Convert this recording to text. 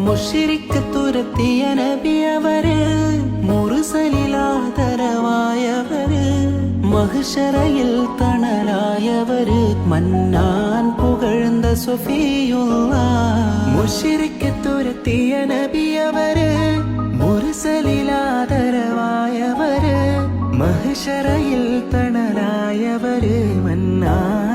മുശ്രിക്ക് തുരത്തിയ നബിയവര്, മുർസലിലാദരവായവര്, മഹ്ശറയിൽ തണലായവര്, മന്നാൻ പുകഴ്ന്ന സുഫിയുള്ളാഹ്. മുശ്രിക്ക് തുരത്തിയ നബിയവര്, മുർസലിലാദരവായവര്, മഹ്ശറയിൽ തണലായവര്, മന്നാൻ